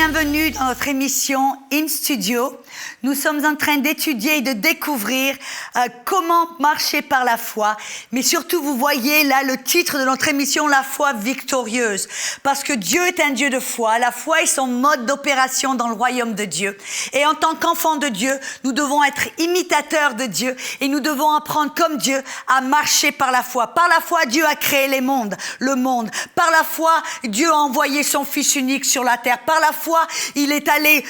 bienvenue dans notre émission In Studio. Nous sommes en train d'étudier et de découvrir comment marcher par la foi. Mais surtout, vous voyez là le titre de notre émission, La foi victorieuse. Parce que Dieu est un Dieu de foi. La foi est son mode d'opération dans le royaume de Dieu. Et en tant qu'enfants de Dieu, nous devons être imitateurs de Dieu. Et nous devons apprendre comme Dieu à marcher par la foi. Par la foi, Dieu a créé le monde. Par la foi, Dieu a envoyé son Fils unique sur la terre. Par la foi, il est allé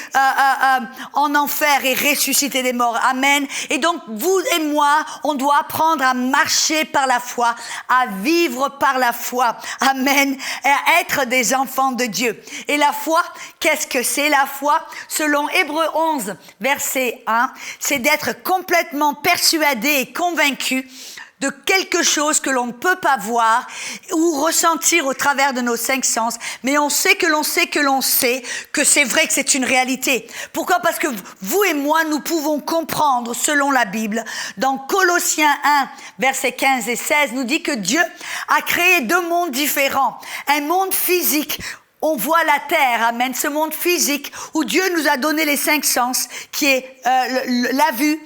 en enfer et ressuscité des morts. Amen. Et donc, vous et moi, on doit apprendre à marcher par la foi, à vivre par la foi. Amen. Et à être des enfants de Dieu. Et la foi, qu'est-ce que c'est la foi? Selon Hébreux 11, verset 1, c'est d'être complètement persuadé et convaincu de quelque chose que l'on ne peut pas voir ou ressentir au travers de nos cinq sens, mais on sait que l'on sait que l'on sait que c'est vrai, que c'est une réalité. Pourquoi? Parce que vous et moi, nous pouvons comprendre, selon la Bible, dans Colossiens 1, versets 15 et 16, nous dit que Dieu a créé deux mondes différents. Un monde physique, on voit la terre, amen, ce monde physique où Dieu nous a donné les cinq sens, qui est la vue,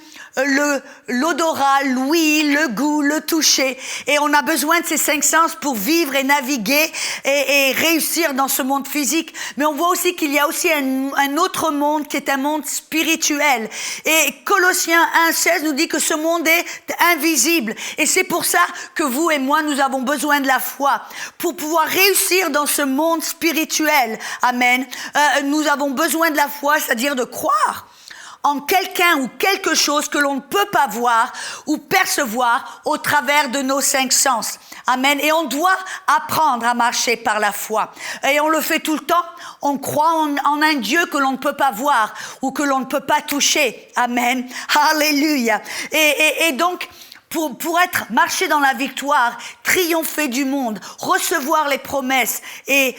l'odorat, l'ouïe, le goût, le toucher. Et on a besoin de ces cinq sens pour vivre et naviguer et réussir dans ce monde physique. Mais on voit aussi qu'il y a aussi un autre monde qui est un monde spirituel. Et Colossiens 1,16 nous dit que ce monde est invisible. Et c'est pour ça que vous et moi, nous avons besoin de la foi. Pour pouvoir réussir dans ce monde spirituel, amen, nous avons besoin de la foi, c'est-à-dire de croire en quelqu'un ou quelque chose que l'on ne peut pas voir ou percevoir au travers de nos cinq sens. Amen. Et on doit apprendre à marcher par la foi. Et on le fait tout le temps. On croit en un Dieu que l'on ne peut pas voir ou que l'on ne peut pas toucher. Amen. Alléluia. Et donc, pour marcher dans la victoire, triompher du monde, recevoir les promesses et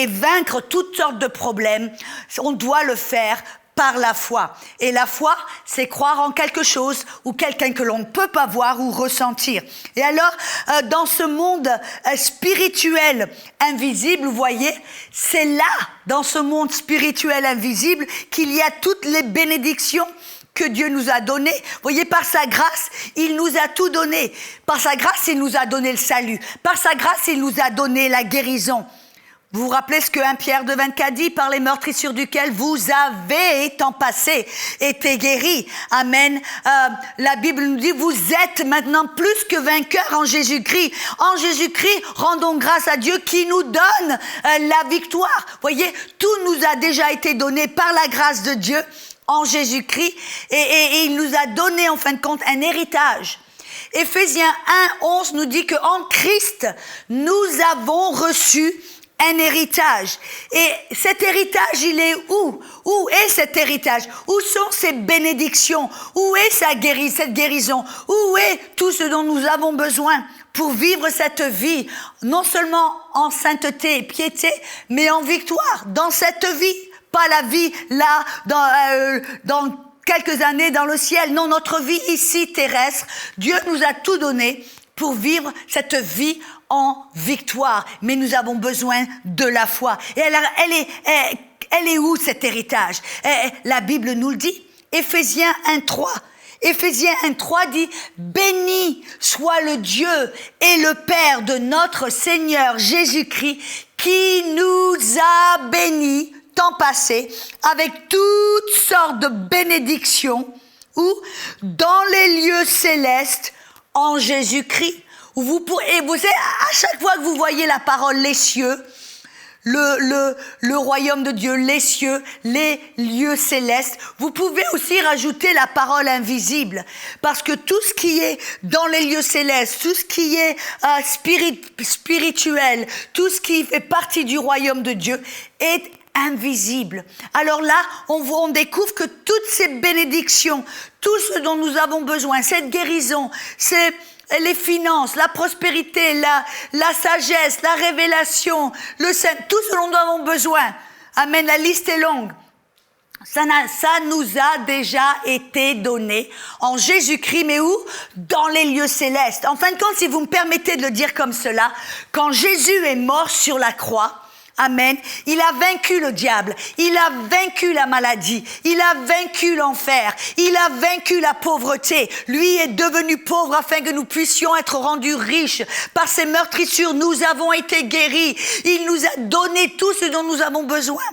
vaincre toutes sortes de problèmes, on doit le faire par la foi. Et la foi, c'est croire en quelque chose ou quelqu'un que l'on ne peut pas voir ou ressentir. Et alors, dans ce monde spirituel invisible, vous voyez, c'est là, dans ce monde spirituel invisible, qu'il y a toutes les bénédictions que Dieu nous a données. Vous voyez, par sa grâce, il nous a tout donné. Par sa grâce, il nous a donné le salut. Par sa grâce, il nous a donné la guérison. Vous vous rappelez ce que 1 Pierre 2,24 dit? Par les meurtrissures duquel vous avez, étant passé, été guéris. Amen. La Bible nous dit, vous êtes maintenant plus que vainqueurs en Jésus-Christ. En Jésus-Christ, rendons grâce à Dieu qui nous donne la victoire. Voyez, tout nous a déjà été donné par la grâce de Dieu en Jésus-Christ. Et il nous a donné, en fin de compte, un héritage. Éphésiens 1,11 nous dit qu'en Christ, nous avons reçu un héritage. Et cet héritage, il est où? Où est cet héritage? Où sont ces bénédictions? Où est cette guérison? Où est tout ce dont nous avons besoin pour vivre cette vie, non seulement en sainteté et piété, mais en victoire dans cette vie? Pas la vie là, dans quelques années dans le ciel. Non, notre vie ici terrestre, Dieu nous a tout donné pour vivre cette vie en victoire. Mais nous avons besoin de la foi. Et alors, elle est où cet héritage? La Bible nous le dit. Éphésiens 1,3. Éphésiens 1,3 dit « Béni soit le Dieu et le Père de notre Seigneur Jésus-Christ qui nous a bénis temps passé avec toutes sortes de bénédictions ou dans les lieux célestes en Jésus-Christ. » Vous savez, à chaque fois que vous voyez la parole les cieux, le royaume de Dieu, les cieux, les lieux célestes, vous pouvez aussi rajouter la parole invisible, parce que tout ce qui est dans les lieux célestes, tout ce qui est spirituel, tout ce qui fait partie du royaume de Dieu est invisible. Alors là, on découvre que toutes ces bénédictions, tout ce dont nous avons besoin, cette guérison, c'est les finances, la prospérité, la sagesse, la révélation, le saint, tout ce dont nous avons besoin. Amen, la liste est longue. Ça nous a déjà été donné en Jésus-Christ, mais où? Dans les lieux célestes. En fin de compte, si vous me permettez de le dire comme cela, quand Jésus est mort sur la croix, Amen. Il a vaincu le diable. Il a vaincu la maladie. Il a vaincu l'enfer. Il a vaincu la pauvreté. Lui est devenu pauvre afin que nous puissions être rendus riches. Par ses meurtrissures, nous avons été guéris. Il nous a donné tout ce dont nous avons besoin.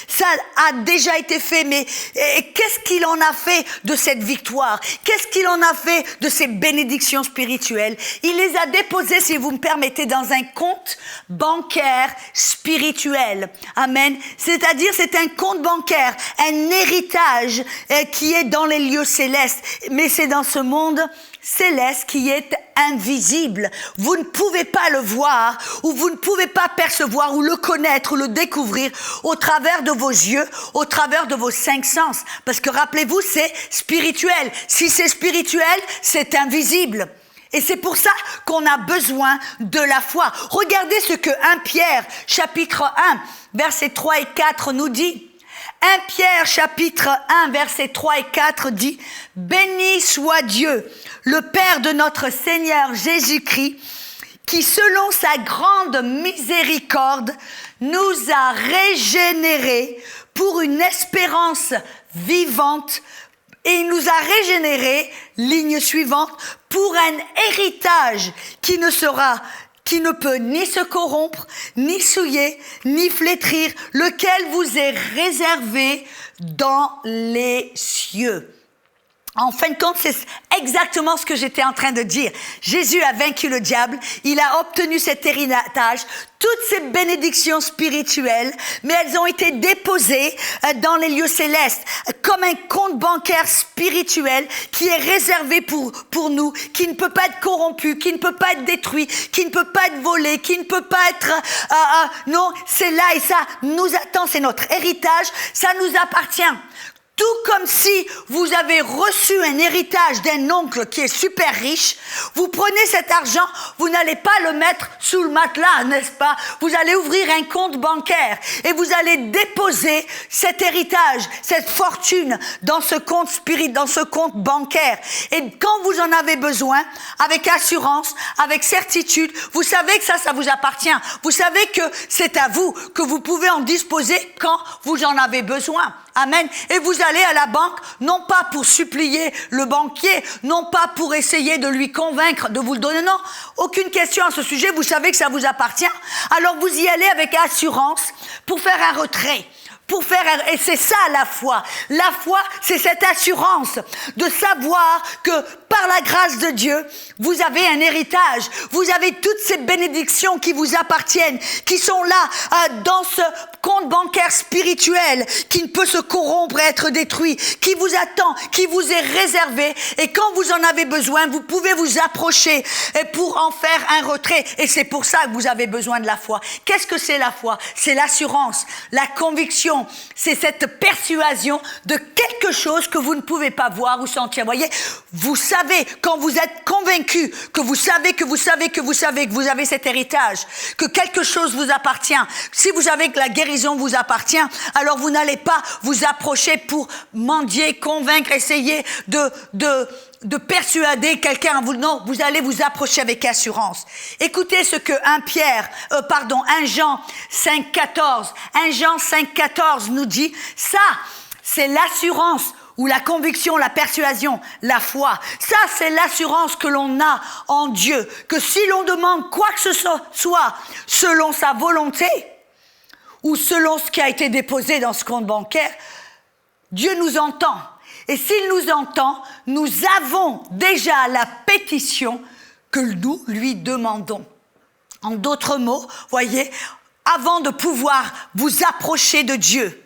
Ça a déjà été fait, mais qu'est-ce qu'il en a fait de cette victoire? Qu'est-ce qu'il en a fait de ces bénédictions spirituelles? Il les a déposées, si vous me permettez, dans un compte bancaire spirituel. Amen. C'est-à-dire, c'est un compte bancaire, un héritage qui est dans les lieux célestes, mais c'est dans ce monde céleste qui est invisible. Vous ne pouvez pas le voir, ou vous ne pouvez pas percevoir, ou le connaître, ou le découvrir au travers de vos yeux, au travers de vos 5 sens. Parce que rappelez-vous, c'est spirituel. Si c'est spirituel, c'est invisible. Et c'est pour ça qu'on a besoin de la foi. Regardez ce que 1 Pierre, chapitre 1, versets 3 et 4 nous dit. 1 Pierre chapitre 1 versets 3 et 4 dit « Béni soit Dieu, le Père de notre Seigneur Jésus-Christ, qui selon sa grande miséricorde nous a régénérés pour une espérance vivante et il nous a régénérés, ligne suivante, pour un héritage qui ne peut ni se corrompre, ni souiller, ni flétrir, lequel vous est réservé dans les cieux. » En fin de compte, c'est exactement ce que j'étais en train de dire. Jésus a vaincu le diable, il a obtenu cet héritage, toutes ces bénédictions spirituelles, mais elles ont été déposées dans les lieux célestes, comme un compte bancaire spirituel qui est réservé pour nous, qui ne peut pas être corrompu, qui ne peut pas être détruit, qui ne peut pas être volé, qui ne peut pas être... non, c'est là et ça nous attend, c'est notre héritage, ça nous appartient. Tout comme si vous avez reçu un héritage d'un oncle qui est super riche, vous prenez cet argent, vous n'allez pas le mettre sous le matelas, n'est-ce pas? Vous allez ouvrir un compte bancaire et vous allez déposer cet héritage, cette fortune dans ce compte dans ce compte bancaire. Et quand vous en avez besoin, avec assurance, avec certitude, vous savez que ça vous appartient. Vous savez que c'est à vous, que vous pouvez en disposer quand vous en avez besoin. Amen. Et vous allez à la banque, non pas pour supplier le banquier, non pas pour essayer de lui convaincre de vous le donner, non. Aucune question à ce sujet, vous savez que ça vous appartient. Alors vous y allez avec assurance pour faire un retrait. Et c'est ça la foi. La foi, c'est cette assurance de savoir que par la grâce de Dieu, vous avez un héritage. Vous avez toutes ces bénédictions qui vous appartiennent, qui sont là dans ce compte bancaire spirituel qui ne peut se corrompre et être détruit, qui vous attend, qui vous est réservé. Et quand vous en avez besoin, vous pouvez vous approcher pour en faire un retrait. Et c'est pour ça que vous avez besoin de la foi. Qu'est-ce que c'est la foi? C'est l'assurance, la conviction. C'est cette persuasion de quelque chose que vous ne pouvez pas voir ou sentir. Voyez, vous savez, quand vous êtes convaincu, que vous savez que vous avez cet héritage, que quelque chose vous appartient. Si vous savez que la guérison vous appartient, alors vous n'allez pas vous approcher pour mendier, convaincre, essayer de persuader quelqu'un. Non, vous allez vous approcher avec assurance. Écoutez ce que 1 Jean 5,14. 1 Jean 5,14 nous dit, ça, c'est l'assurance ou la conviction, la persuasion, la foi. Ça, c'est l'assurance que l'on a en Dieu, que si l'on demande quoi que ce soit selon sa volonté ou selon ce qui a été déposé dans ce compte bancaire, Dieu nous entend. Et s'il nous entend, nous avons déjà la pétition que nous lui demandons. En d'autres mots, voyez, avant de pouvoir vous approcher de Dieu,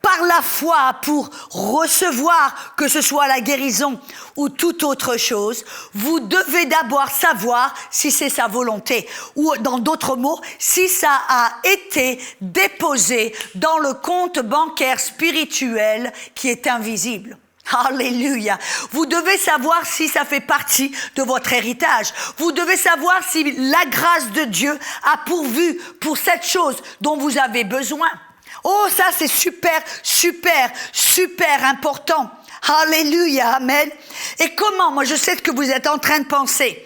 par la foi pour recevoir que ce soit la guérison ou toute autre chose, vous devez d'abord savoir si c'est sa volonté. Ou dans d'autres mots, si ça a été déposé dans le compte bancaire spirituel qui est invisible. Alléluia. Vous devez savoir si ça fait partie de votre héritage. Vous devez savoir si la grâce de Dieu a pourvu pour cette chose dont vous avez besoin. Oh, ça c'est super important. Alléluia, amen. Et comment, moi je sais ce que vous êtes en train de penser,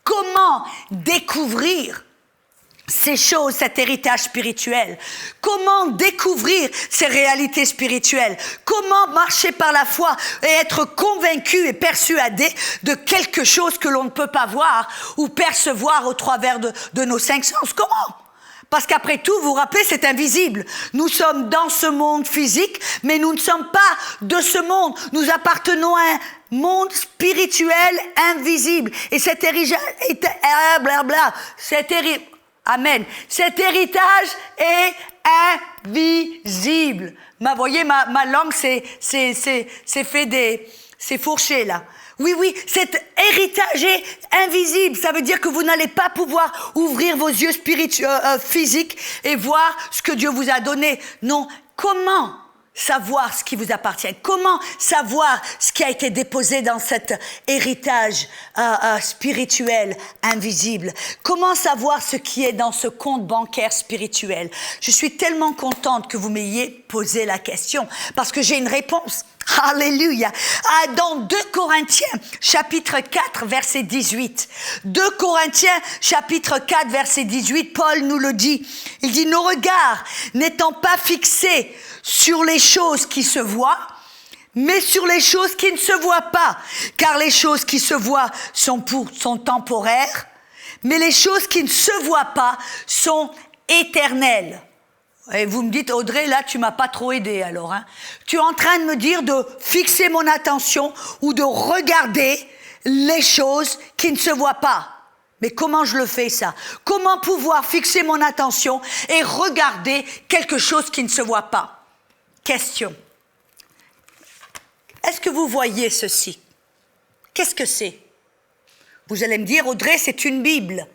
comment découvrir ces choses, cet héritage spirituel? Comment découvrir ces réalités spirituelles? Comment marcher par la foi et être convaincu et persuadé de quelque chose que l'on ne peut pas voir ou percevoir au travers de nos cinq sens? Comment? Parce qu'après tout, vous vous rappelez, c'est invisible. Nous sommes dans ce monde physique, mais nous ne sommes pas de ce monde. Nous appartenons à un monde spirituel invisible. Et cet héritage Amen. Cet héritage est invisible. Vous voyez, ma langue c'est fourché là. Oui, cet héritage est invisible. Ça veut dire que vous n'allez pas pouvoir ouvrir vos yeux physiques et voir ce que Dieu vous a donné. Non, comment savoir ce qui vous appartient? Comment savoir ce qui a été déposé dans cet héritage spirituel invisible? Comment savoir ce qui est dans ce compte bancaire spirituel? Je suis tellement contente que vous m'ayez posé la question parce que j'ai une réponse. Alléluia. Dans 2 Corinthiens chapitre 4 verset 18. 2 Corinthiens chapitre 4 verset 18, Paul nous le dit. Il dit: nos regards n'étant pas fixés sur les choses qui se voient, mais sur les choses qui ne se voient pas. Car les choses qui se voient sont temporaires, mais les choses qui ne se voient pas sont éternelles. Et vous me dites: Audrey, là, tu m'as pas trop aidé alors. Hein. Tu es en train de me dire de fixer mon attention ou de regarder les choses qui ne se voient pas. Mais comment je le fais ça? Comment pouvoir fixer mon attention et regarder quelque chose qui ne se voit pas? Question. Est-ce que vous voyez ceci? Qu'est-ce que c'est? Vous allez me dire: Audrey, c'est une Bible.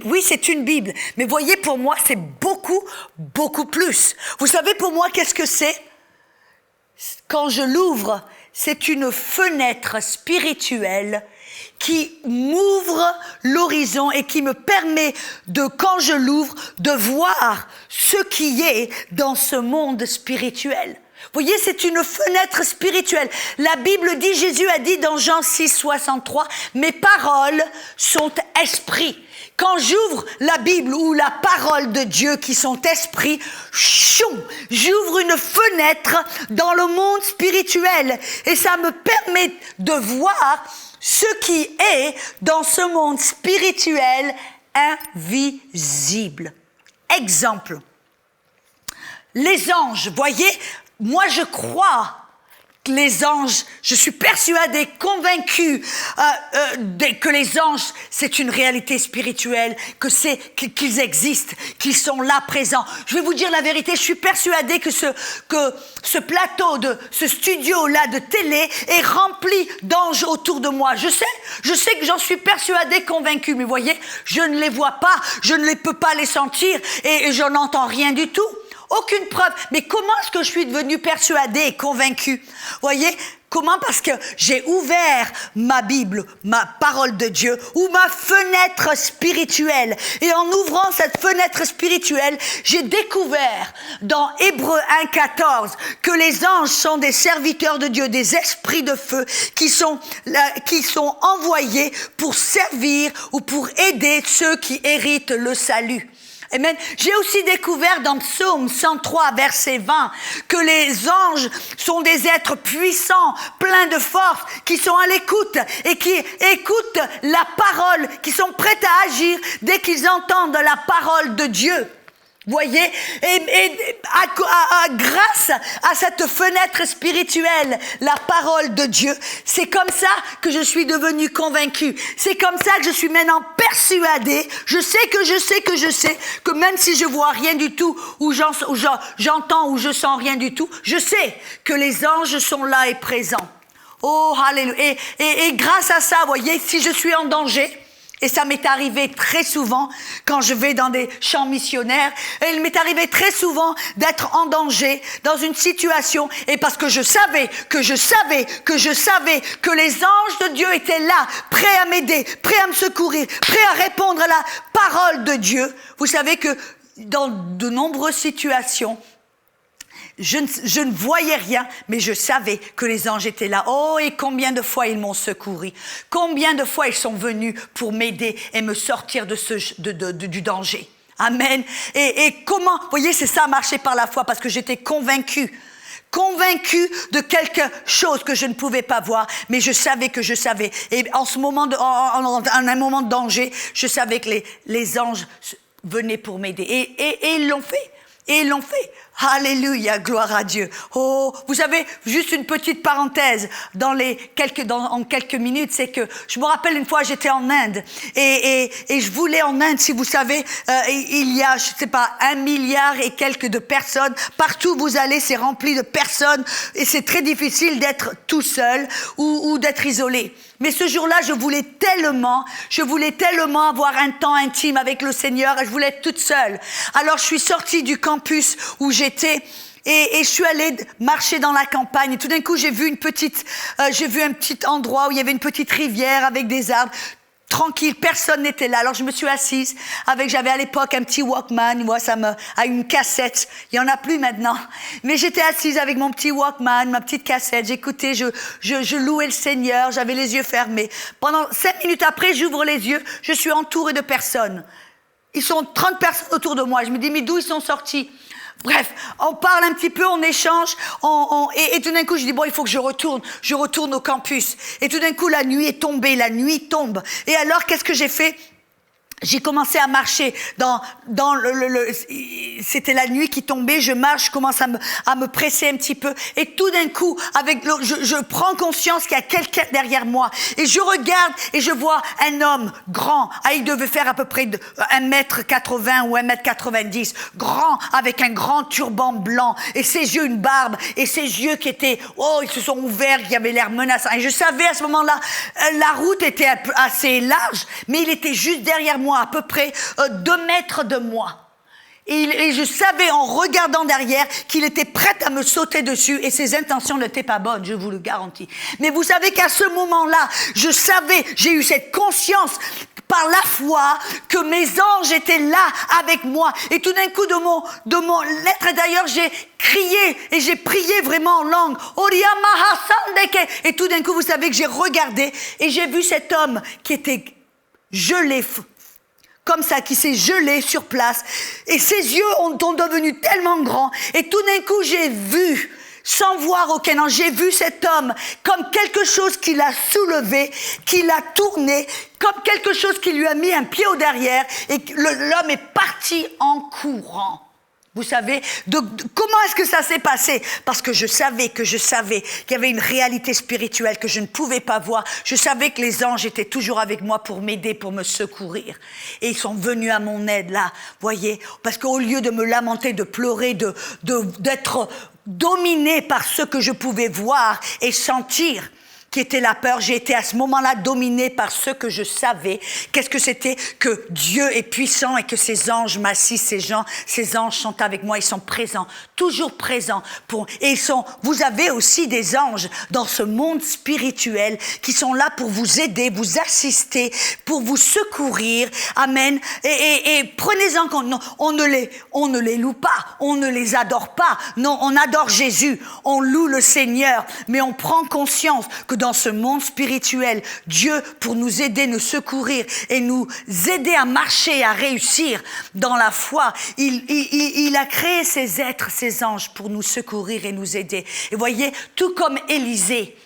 Oui, c'est une Bible. Mais voyez, pour moi, c'est beaucoup plus. Vous savez pour moi qu'est-ce que c'est? Quand je l'ouvre, c'est une fenêtre spirituelle qui m'ouvre l'horizon et qui me permet quand je l'ouvre, de voir ce qui est dans ce monde spirituel. Vous voyez, c'est une fenêtre spirituelle. La Bible dit, Jésus a dit dans Jean 6, 63, « Mes paroles sont esprit ». Quand j'ouvre la Bible ou la parole de Dieu qui sont esprit, j'ouvre une fenêtre dans le monde spirituel et ça me permet de voir ce qui est dans ce monde spirituel invisible. Exemple, les anges, voyez, moi je crois que les anges, je suis persuadée, convaincue que les anges, c'est une réalité spirituelle, qu'ils existent, qu'ils sont là présents. Je vais vous dire la vérité, je suis persuadée que ce plateau, ce studio-là de télé est rempli d'anges autour de moi. Je sais que j'en suis persuadée, convaincue, mais voyez, je ne les vois pas, je ne peux pas les sentir et je n'entends rien du tout. Aucune preuve. Mais comment est-ce que je suis devenue persuadée et convaincue? Voyez, comment? Parce que j'ai ouvert ma Bible, ma parole de Dieu, ou ma fenêtre spirituelle. Et en ouvrant cette fenêtre spirituelle, j'ai découvert dans Hébreux 1,14 que les anges sont des serviteurs de Dieu, des esprits de feu qui sont envoyés pour servir ou pour aider ceux qui héritent le salut. Amen. J'ai aussi découvert dans Psaume 103, verset 20, que les anges sont des êtres puissants, pleins de force, qui sont à l'écoute et qui écoutent la parole, qui sont prêts à agir dès qu'ils entendent la parole de Dieu. Voyez, grâce à cette fenêtre spirituelle, la parole de Dieu, c'est comme ça que je suis devenue convaincue. C'est comme ça que je suis maintenant persuadée. Je sais que même si je vois rien du tout, ou j'entends ou je sens rien du tout, je sais que les anges sont là et présents. Oh, alléluia. Et grâce à ça, voyez, si je suis en danger, et ça m'est arrivé très souvent quand je vais dans des champs missionnaires. Et il m'est arrivé très souvent d'être en danger dans une situation. Et parce que je savais que les anges de Dieu étaient là, prêts à m'aider, prêts à me secourir, prêts à répondre à la parole de Dieu. Vous savez que dans de nombreuses situations, je ne voyais rien, mais je savais que les anges étaient là. Oh, et combien de fois ils m'ont secouru. Combien de fois ils sont venus pour m'aider et me sortir du danger. Amen. Et comment, vous voyez, c'est ça, marcher par la foi, parce que j'étais convaincue de quelque chose que je ne pouvais pas voir, mais je savais que je savais. Et en ce moment, en un moment de danger, je savais que les anges venaient pour m'aider. Et ils l'ont fait. Et ils l'ont fait. Alléluia, gloire à Dieu. Oh, vous savez, juste une petite parenthèse en quelques minutes, c'est que je me rappelle une fois, j'étais en Inde et je voulais en Inde, si vous savez, il y a, je sais pas, 1 milliard et quelques de personnes. Partout où vous allez, c'est rempli de personnes et c'est très difficile d'être tout seul ou d'être isolé. Mais ce jour-là, je voulais tellement avoir un temps intime avec le Seigneur et je voulais être toute seule. Alors, je suis sortie du campus où j'étais et je suis allée marcher dans la campagne. Et tout d'un coup, j'ai vu un petit endroit où il y avait une petite rivière avec des arbres. Tranquille, personne n'était là. Alors je me suis assise j'avais à l'époque un petit Walkman, moi à une cassette. Il y en a plus maintenant. Mais j'étais assise avec mon petit Walkman, ma petite cassette. J'écoutais, je louais le Seigneur, j'avais les yeux fermés. Pendant 5 minutes après, j'ouvre les yeux, je suis entourée de personnes. Ils sont 30 personnes autour de moi. Je me dis, mais d'où ils sont sortis? Bref, on parle un petit peu, on échange, et tout d'un coup, je dis, bon, il faut que je retourne au campus. Et tout d'un coup, la nuit est tombée, la nuit tombe. Et alors, qu'est-ce que j'ai fait? J'ai commencé à marcher c'était la nuit qui tombait, je marche, je commence à me presser un petit peu et tout d'un coup, je prends conscience qu'il y a quelqu'un derrière moi et je regarde et je vois un homme grand, il devait faire à peu près 1m80 ou 1m90, grand, avec un grand turban blanc et ses yeux, une barbe et ses yeux qui étaient, ils se sont ouverts, qui avaient l'air menaçants. Et je savais à ce moment-là, la route était assez large, mais il était juste derrière moi, à peu près 2 mètres de moi. Et je savais en regardant derrière qu'il était prêt à me sauter dessus et ses intentions n'étaient pas bonnes, je vous le garantis. Mais vous savez qu'à ce moment-là, j'ai eu cette conscience par la foi que mes anges étaient là avec moi. Et tout d'un coup, de mon lettre, d'ailleurs, j'ai crié et j'ai prié vraiment en langue. Et tout d'un coup, vous savez que j'ai regardé et j'ai vu cet homme qui était gelé, comme ça, qui s'est gelé sur place. Et ses yeux sont devenus tellement grands. Et tout d'un coup, j'ai vu, sans voir aucun ange, j'ai vu cet homme comme quelque chose qui l'a soulevé, qui l'a tourné, comme quelque chose qui lui a mis un pied au derrière. Et l'homme est parti en courant. Vous savez, comment est-ce que ça s'est passé? Parce que je savais qu'il y avait une réalité spirituelle que je ne pouvais pas voir. Je savais que les anges étaient toujours avec moi pour m'aider, pour me secourir. Et ils sont venus à mon aide là, voyez. Parce qu'au lieu de me lamenter, de pleurer, d'être dominé par ce que je pouvais voir et sentir, qui était la peur, j'ai été à ce moment-là dominée par ce que je savais. Qu'est-ce que c'était? Que Dieu est puissant et que ses anges m'assistent, ces anges sont avec moi, ils sont présents, toujours présents. Vous avez aussi des anges dans ce monde spirituel qui sont là pour vous aider, vous assister, pour vous secourir. Amen. Et prenez-en compte, non, on ne les loue pas, on ne les adore pas. Non, on adore Jésus, on loue le Seigneur, mais on prend conscience que dans ce monde spirituel, Dieu, pour nous aider, nous secourir et nous aider à marcher, à réussir dans la foi, il a créé ces êtres, ces anges pour nous secourir et nous aider. Et voyez, tout comme Élisée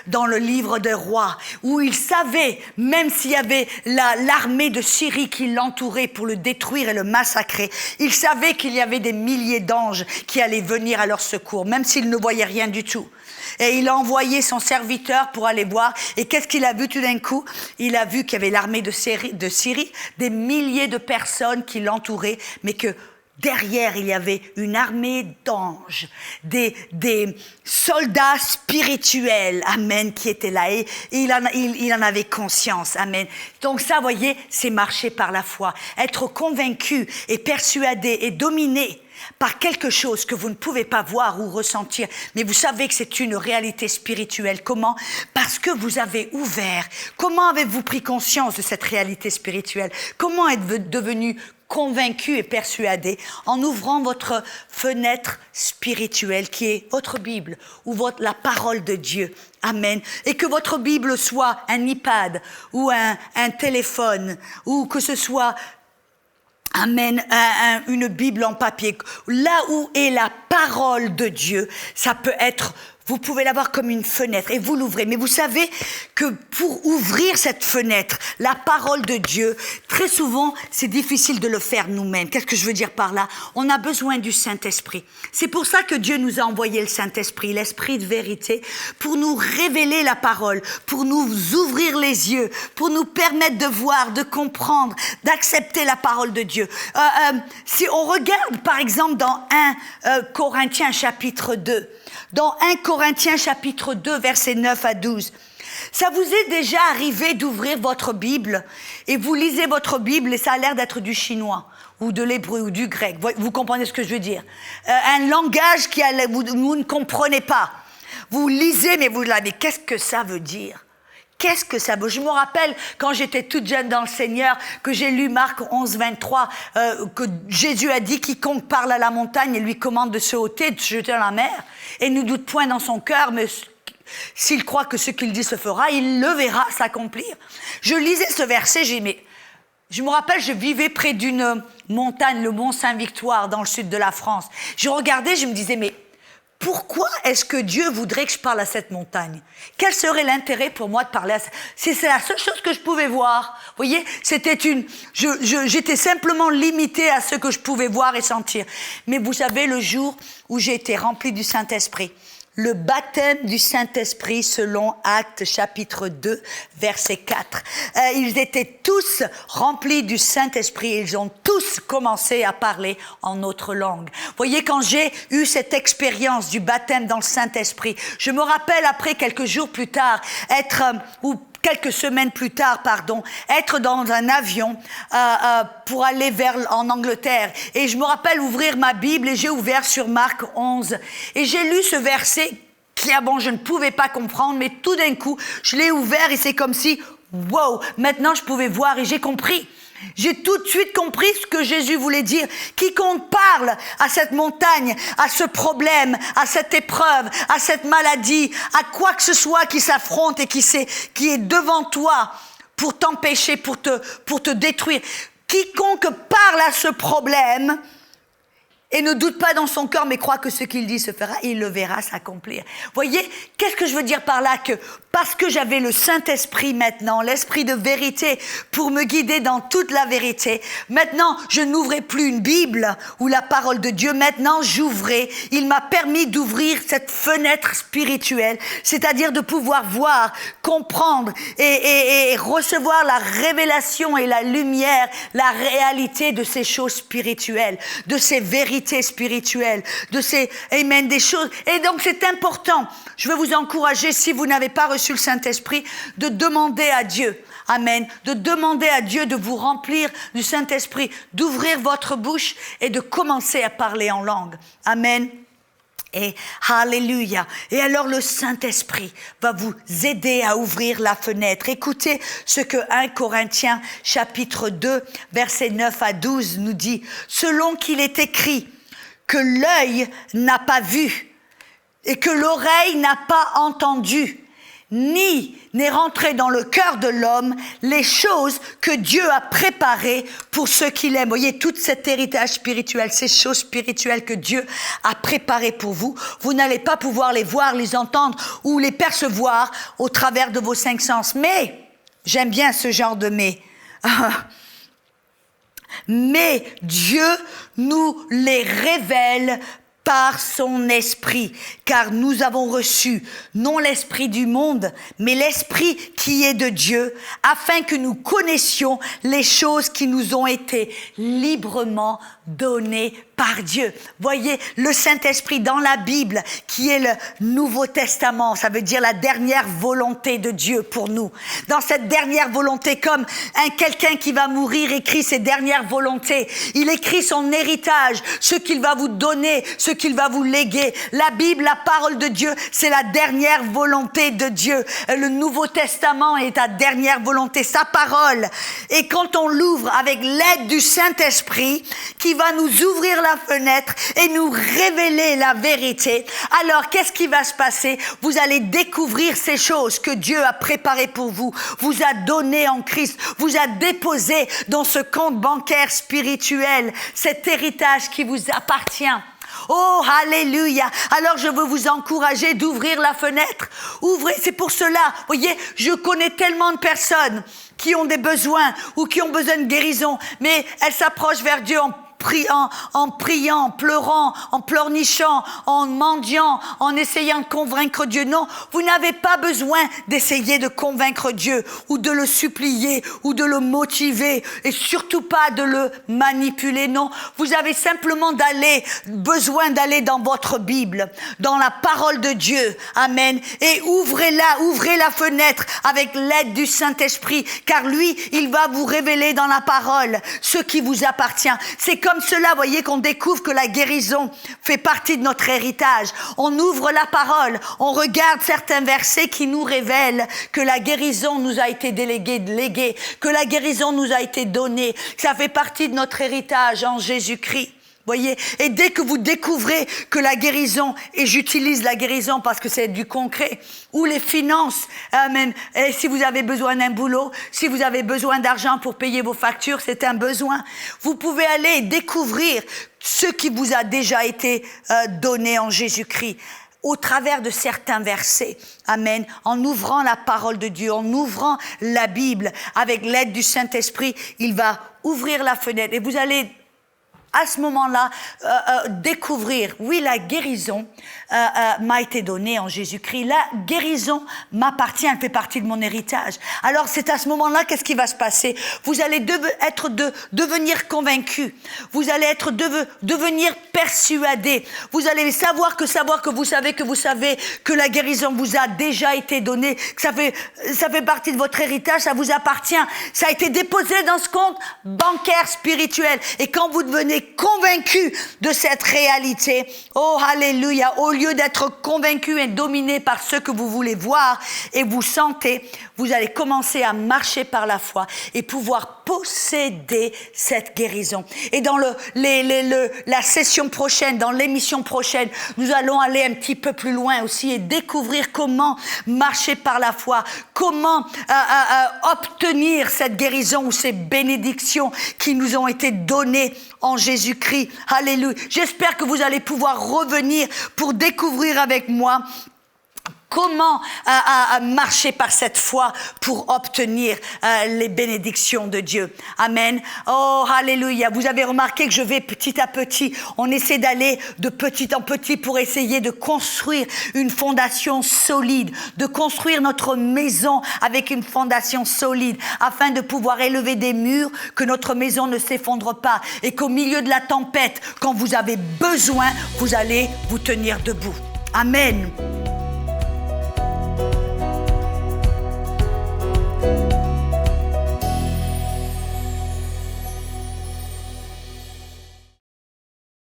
dans le livre des rois, où il savait, même s'il y avait l'armée de Syrie qui l'entourait pour le détruire et le massacrer, il savait qu'il y avait des milliers d'anges qui allaient venir à leur secours, même s'il ne voyait rien du tout. Et il a envoyé son serviteur pour aller voir. Et qu'est-ce qu'il a vu tout d'un coup? Il a vu qu'il y avait l'armée de Syrie, des milliers de personnes qui l'entouraient, mais que derrière, il y avait une armée d'anges, des soldats spirituels, amen, qui étaient là. Et il en avait conscience, amen. Donc ça, voyez, c'est marcher par la foi. Être convaincu et persuadé et dominé par quelque chose que vous ne pouvez pas voir ou ressentir, mais vous savez que c'est une réalité spirituelle. Comment? Parce que vous avez ouvert. Comment avez-vous pris conscience de cette réalité spirituelle? Comment êtes-vous devenu convaincu et persuadé en ouvrant votre fenêtre spirituelle qui est votre Bible ou la parole de Dieu. Amen. Et que votre Bible soit un iPad ou un téléphone ou que ce soit... Amen, une Bible en papier. Là où est la parole de Dieu, ça peut être, vous pouvez l'avoir comme une fenêtre et vous l'ouvrez. Mais vous savez que pour ouvrir cette fenêtre, la parole de Dieu, très souvent, c'est difficile de le faire nous-mêmes. Qu'est-ce que je veux dire par là? On a besoin du Saint-Esprit. C'est pour ça que Dieu nous a envoyé le Saint-Esprit, l'Esprit de vérité, pour nous révéler la parole, pour nous ouvrir les yeux, pour nous permettre de voir, de comprendre, d'accepter la parole de Dieu. Si on regarde, par exemple, dans 1 Corinthiens chapitre 2, dans 1 Corinthiens chapitre 2, versets 9 à 12. Ça vous est déjà arrivé d'ouvrir votre Bible et vous lisez votre Bible et ça a l'air d'être du chinois ou de l'hébreu ou du grec. Vous comprenez ce que je veux dire? Un langage vous ne comprenez pas. Vous lisez mais vous l'avez. Qu'est-ce que ça veut dire? Qu'est-ce que ça veut? Je me rappelle quand j'étais toute jeune dans le Seigneur que j'ai lu Marc 11, 23, que Jésus a dit quiconque parle à la montagne et lui commande de se ôter, de se jeter dans la mer et ne doute point dans son cœur, mais s'il croit que ce qu'il dit se fera, il le verra s'accomplir. Je lisais ce verset, je me rappelle, je vivais près d'une montagne, le Mont Saint-Victoire, dans le sud de la France. Je regardais, je me disais, mais pourquoi est-ce que Dieu voudrait que je parle à cette montagne? Quel serait l'intérêt pour moi de parler à ça? C'est la seule chose que je pouvais voir. Vous voyez, j'étais simplement limitée à ce que je pouvais voir et sentir. Mais vous savez, le jour où j'ai été remplie du Saint-Esprit, le baptême du Saint-Esprit selon Actes chapitre 2, verset 4. Ils étaient tous remplis du Saint-Esprit et ils ont tous commencé à parler en autre langue. Vous voyez, quand j'ai eu cette expérience du baptême dans le Saint-Esprit, je me rappelle après quelques jours plus tard, quelques semaines plus tard, être dans un avion pour aller en Angleterre. Et je me rappelle ouvrir ma Bible et j'ai ouvert sur Marc 11. Et j'ai lu ce verset qui, je ne pouvais pas comprendre, mais tout d'un coup, je l'ai ouvert et c'est comme si, wow, maintenant je pouvais voir et j'ai compris. J'ai tout de suite compris ce que Jésus voulait dire. Quiconque parle à cette montagne, à ce problème, à cette épreuve, à cette maladie, à quoi que ce soit qui s'affronte et qui est devant toi pour t'empêcher, pour te détruire. Quiconque parle à ce problème et ne doute pas dans son cœur, mais croit que ce qu'il dit se fera, il le verra s'accomplir. Voyez, qu'est-ce que je veux dire par là? Que parce que j'avais le Saint-Esprit maintenant, l'Esprit de vérité, pour me guider dans toute la vérité, maintenant, je n'ouvrais plus une Bible ou la parole de Dieu, maintenant, j'ouvrais. Il m'a permis d'ouvrir cette fenêtre spirituelle, c'est-à-dire de pouvoir voir, comprendre et recevoir la révélation et la lumière, la réalité de ces choses spirituelles, de ces vérités spirituelle, des choses. Et donc, c'est important. Je veux vous encourager, si vous n'avez pas reçu le Saint-Esprit, de demander à Dieu. Amen. De demander à Dieu de vous remplir du Saint-Esprit, d'ouvrir votre bouche et de commencer à parler en langue. Amen. Et alléluia. Et alors le Saint-Esprit va vous aider à ouvrir la fenêtre. Écoutez ce que 1 Corinthiens chapitre 2 versets 9 à 12 nous dit. Selon qu'il est écrit que l'œil n'a pas vu et que l'oreille n'a pas entendu, ni n'est rentré dans le cœur de l'homme les choses que Dieu a préparées pour ceux qu'il aime. Vous voyez, tout cet héritage spirituel, ces choses spirituelles que Dieu a préparées pour vous, vous n'allez pas pouvoir les voir, les entendre ou les percevoir au travers de vos 5 sens. Mais, j'aime bien ce genre de mais. Mais Dieu nous les révèle par son esprit, car nous avons reçu non l'esprit du monde, mais l'esprit qui est de Dieu, afin que nous connaissions les choses qui nous ont été librement données par Dieu. Voyez, le Saint-Esprit dans la Bible, qui est le Nouveau Testament, ça veut dire la dernière volonté de Dieu pour nous. Dans cette dernière volonté, comme quelqu'un qui va mourir écrit ses dernières volontés, il écrit son héritage, ce qu'il va vous donner, ce qu'il va vous léguer. La Bible, la parole de Dieu, c'est la dernière volonté de Dieu. Le Nouveau Testament est la dernière volonté, sa parole. Et quand on l'ouvre avec l'aide du Saint-Esprit, qui va nous ouvrir la fenêtre et nous révéler la vérité, alors qu'est-ce qui va se passer? Vous allez découvrir ces choses que Dieu a préparées pour vous, vous a données en Christ, vous a déposées dans ce compte bancaire spirituel, cet héritage qui vous appartient. Oh, alléluia. Alors, je veux vous encourager d'ouvrir la fenêtre. Ouvrez, c'est pour cela. Voyez, je connais tellement de personnes qui ont des besoins ou qui ont besoin de guérison, mais elles s'approchent vers Dieu en priant, en pleurant, en pleurnichant, en mendiant, en essayant de convaincre Dieu. Non, vous n'avez pas besoin d'essayer de convaincre Dieu ou de le supplier ou de le motiver et surtout pas de le manipuler. Non, vous avez simplement besoin d'aller dans votre Bible, dans la parole de Dieu. Amen. Et ouvrez la fenêtre avec l'aide du Saint-Esprit, car lui, il va vous révéler dans la parole ce qui vous appartient. C'est comme cela, voyez, qu'on découvre que la guérison fait partie de notre héritage. On ouvre la parole, on regarde certains versets qui nous révèlent que la guérison nous a été léguée, que la guérison nous a été donnée, que ça fait partie de notre héritage en Jésus-Christ. Voyez, et dès que vous découvrez que la guérison, et j'utilise la guérison parce que c'est du concret, ou les finances, amen, et si vous avez besoin d'un boulot, si vous avez besoin d'argent pour payer vos factures, c'est un besoin. Vous pouvez aller découvrir ce qui vous a déjà été donné en Jésus-Christ, au travers de certains versets, amen, en ouvrant la parole de Dieu, en ouvrant la Bible, avec l'aide du Saint-Esprit, il va ouvrir la fenêtre, et vous allez à ce moment-là, découvrir, oui, la guérison m'a été donnée en Jésus-Christ. La guérison m'appartient, elle fait partie de mon héritage. Alors, c'est à ce moment-là, qu'est-ce qui va se passer? Vous allez devenir convaincu. Vous allez devenir persuadé. Vous allez savoir que vous savez que la guérison vous a déjà été donnée, que ça fait partie de votre héritage, ça vous appartient. Ça a été déposé dans ce compte bancaire spirituel. Et quand vous devenez convaincu de cette réalité, oh alléluia, au lieu d'être convaincu et dominé par ce que vous voulez voir et vous sentez, vous allez commencer à marcher par la foi et pouvoir posséder cette guérison. Et dans la session prochaine, dans l'émission prochaine, nous allons aller un petit peu plus loin aussi et découvrir comment marcher par la foi, comment obtenir cette guérison ou ces bénédictions qui nous ont été données en Jésus-Christ. Alléluia. J'espère que vous allez pouvoir revenir pour découvrir avec moi comment marcher par cette foi pour obtenir les bénédictions de Dieu. Amen. Oh, alléluia. Vous avez remarqué que je vais petit à petit. On essaie d'aller de petit en petit pour essayer de construire une fondation solide, de construire notre maison avec une fondation solide, afin de pouvoir élever des murs, que notre maison ne s'effondre pas et qu'au milieu de la tempête, quand vous avez besoin, vous allez vous tenir debout. Amen.